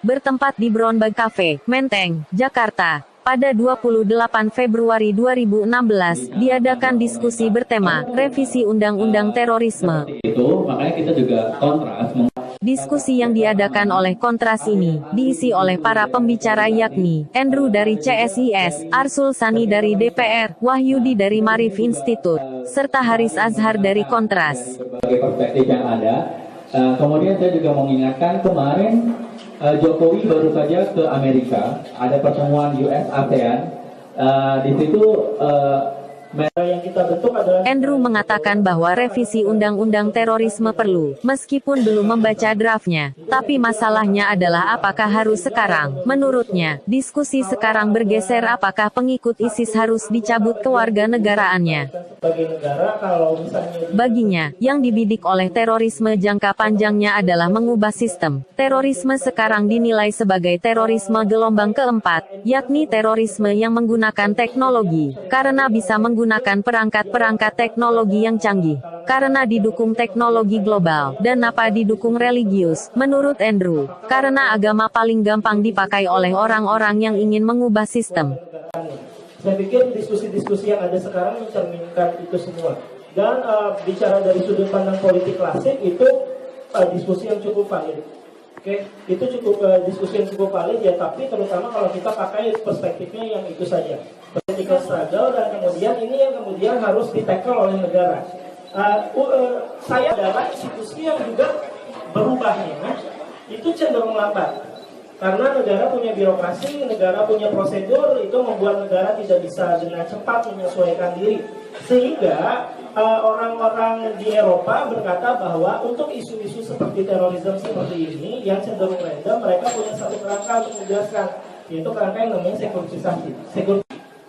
bertempat di Brownback Cafe, Menteng, Jakarta. Pada 28 Februari 2016, diadakan diskusi bertema, Revisi Undang-Undang Terorisme. Itu, makanya kita juga kontras. Diskusi yang diadakan oleh Kontras ini, diisi oleh para pembicara yakni, Andrew dari CSIS, Arsul Sani dari DPR, Wahyudi dari Maarif Institute, serta Haris Azhar dari Kontras. Berbagai perspektif yang ada, kemudian saya juga mengingatkan kemarin, Jokowi baru saja ke Amerika, ada pertemuan US ASEAN, di situ yang kita bentuk adalah... Andrew mengatakan bahwa revisi Undang-Undang Terorisme perlu, meskipun belum membaca draftnya. Tapi masalahnya adalah apakah harus sekarang. Menurutnya, diskusi sekarang bergeser apakah pengikut ISIS harus dicabut kewarganegaraannya. Baginya, yang dibidik oleh terorisme jangka panjangnya adalah mengubah sistem. Terorisme sekarang dinilai sebagai terorisme gelombang keempat, yakni terorisme yang menggunakan teknologi, karena bisa menggunakan perangkat-perangkat teknologi yang canggih, karena didukung teknologi global, dan apa didukung religius, menurut Andrew, karena agama paling gampang dipakai oleh orang-orang yang ingin mengubah sistem. Saya pikir diskusi-diskusi yang ada sekarang mencerminkan itu semua. Dan bicara dari sudut pandang politik klasik, itu diskusi yang cukup valid. Oke, itu cukup diskusi yang cukup valid ya, tapi terutama kalau kita pakai perspektifnya yang itu saja. Political struggle, dan kemudian ini yang kemudian harus di-tackle oleh negara. Saya adalah institusi yang juga berubahnya itu cenderung lambat. Karena negara punya birokrasi, negara punya prosedur, itu membuat negara tidak bisa dengan cepat menyesuaikan diri. Sehingga orang-orang di Eropa berkata bahwa untuk isu-isu seperti terorisme seperti ini, yang cenderung random, mereka punya satu kerangka untuk menjelaskan, yaitu kerangka yang namanya sekuritisasi.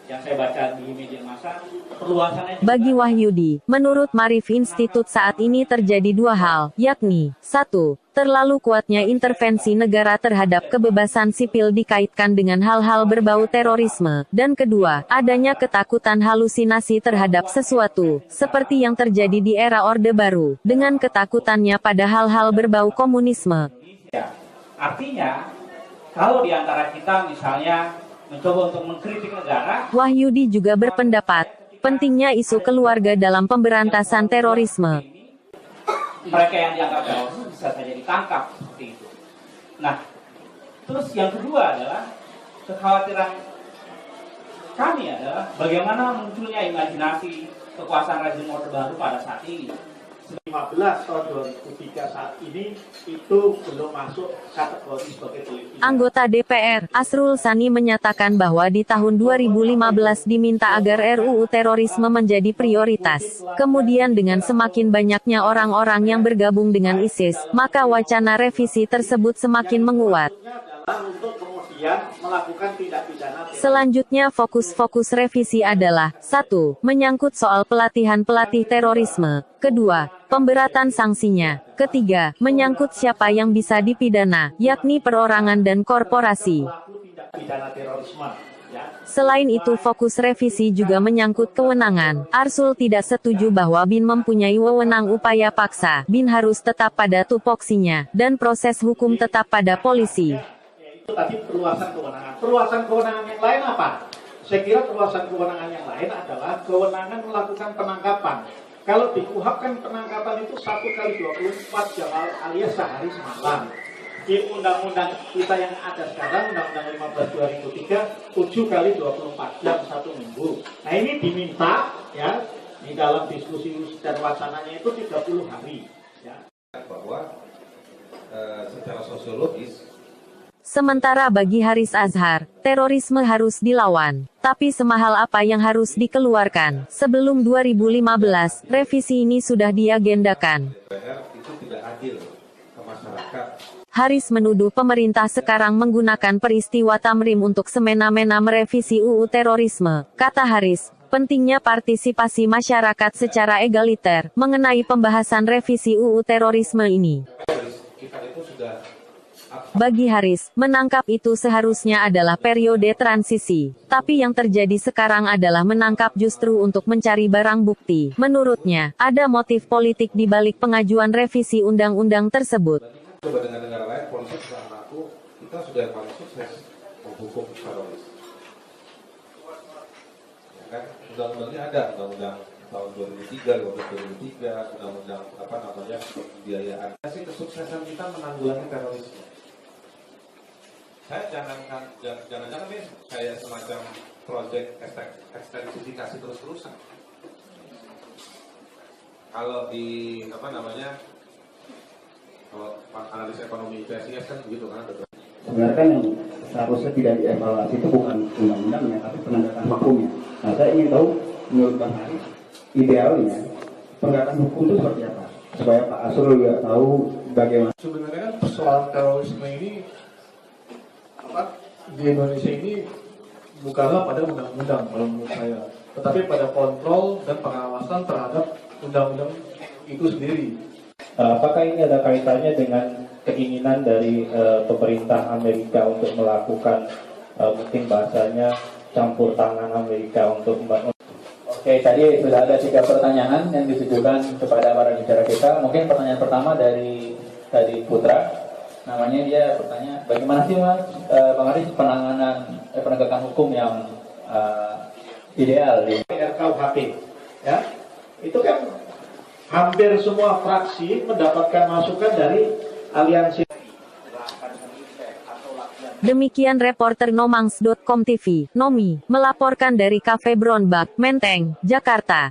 Yang saya baca di media massa, perluasannya... Bagi Wahyudi, menurut Maarif Institute saat ini terjadi dua hal, yakni, 1. Terlalu kuatnya intervensi negara terhadap kebebasan sipil dikaitkan dengan hal-hal berbau terorisme, dan kedua, adanya ketakutan halusinasi terhadap sesuatu, seperti yang terjadi di era Orde Baru, dengan ketakutannya pada hal-hal berbau komunisme. Artinya, kalau di antara kita misalnya mencoba untuk mengkritik negara, Wahyudi juga berpendapat, pentingnya isu keluarga dalam pemberantasan terorisme. Mereka yang dianggap teroris bisa saja ditangkap seperti itu. Nah, terus yang kedua adalah kekhawatiran kami adalah bagaimana munculnya imajinasi kekuasaan rezim Orde Baru pada saat ini. 15 tahun 2003 saat ini itu belum masuk kategori sebagai televisi. Anggota DPR, Arsul Sani menyatakan bahwa di tahun 2015 diminta agar RUU terorisme menjadi prioritas. Kemudian dengan semakin banyaknya orang-orang yang bergabung dengan ISIS, maka wacana revisi tersebut semakin menguat. Selanjutnya fokus revisi adalah 1. Menyangkut soal pelatihan pelatih terorisme. Kedua, pemberatan sanksinya. Ketiga, menyangkut siapa yang bisa dipidana, yakni perorangan dan korporasi. Selain itu fokus revisi juga menyangkut kewenangan. Arsul tidak setuju bahwa BIN mempunyai wewenang upaya paksa. BIN harus tetap pada tupoksinya, dan proses hukum tetap pada polisi. Tadi perluasan kewenangan. Perluasan kewenangan yang lain apa? Saya kira perluasan kewenangan yang lain adalah kewenangan melakukan penangkapan. Kalau di KUHAP kan penangkapan itu 1 kali 24 jam alias sehari semalam. Di undang-undang kita yang ada sekarang, Undang-Undang 15 2003, 7 kali 24 jam 1 minggu. Nah ini diminta ya di dalam diskusi dan wacananya itu 30 hari. Ya. Bahwa secara sosiologis, sementara bagi Haris Azhar, terorisme harus dilawan. Tapi semahal apa yang harus dikeluarkan? Sebelum 2015, revisi ini sudah diagendakan. itu tidak adil ke masyarakat. Haris menuduh pemerintah sekarang menggunakan peristiwa Tamrin untuk semena-mena merevisi UU terorisme. Kata Haris, pentingnya partisipasi masyarakat secara egaliter mengenai pembahasan revisi UU terorisme ini. Kita itu sudah... Bagi Haris, menangkap itu seharusnya adalah periode transisi. Tapi yang terjadi sekarang adalah menangkap justru untuk mencari barang bukti. Menurutnya, ada motif politik di balik pengajuan revisi undang-undang tersebut. Coba dengan negara lain, polisi sudah mengaku kita kita sudah yang paling sukses menghukum teroris. Ya kan, undang-undangnya ada, undang-undang tahun 2003, 2003, undang-undang apa namanya pembiayaan. Sih kesuksesan kita menanggulangi terorisme. Saya jangan-jangan ini kayak semacam proyek ekstensifikasi terus-terusan. Kalau di apa namanya, kalau analis ekonomi IPSIS kan begitu kan. Sebenarnya kan yang seharusnya tidak dievaluasi itu bukan undang-undangnya, tapi penegakan hukumnya. Nah, saya ingin tahu menurut Bang Haris, idealnya penegakan hukum itu seperti apa? Supaya Pak Asrul juga tahu bagaimana. Sebenarnya kan persoalan terorisme ini di Indonesia ini bukanlah pada undang-undang kalau menurut saya, tetapi pada kontrol dan pengawasan terhadap undang-undang itu sendiri. Apakah ini ada kaitannya dengan keinginan dari pemerintah Amerika untuk melakukan mungkin bahasanya campur tangan Amerika untuk Oke, tadi sudah ada 3 pertanyaan yang ditujukan kepada para bicara kita. Mungkin pertanyaan pertama dari Putra. Namanya dia bertanya, bagaimana sih Mas Bang Haris penegakan hukum yang ideal di RKUHP, ya? Itu kan hampir semua fraksi mendapatkan masukan dari aliansi. Demikian reporter nomangs.com TV, Nomi, melaporkan dari Cafe Brownback, Menteng, Jakarta.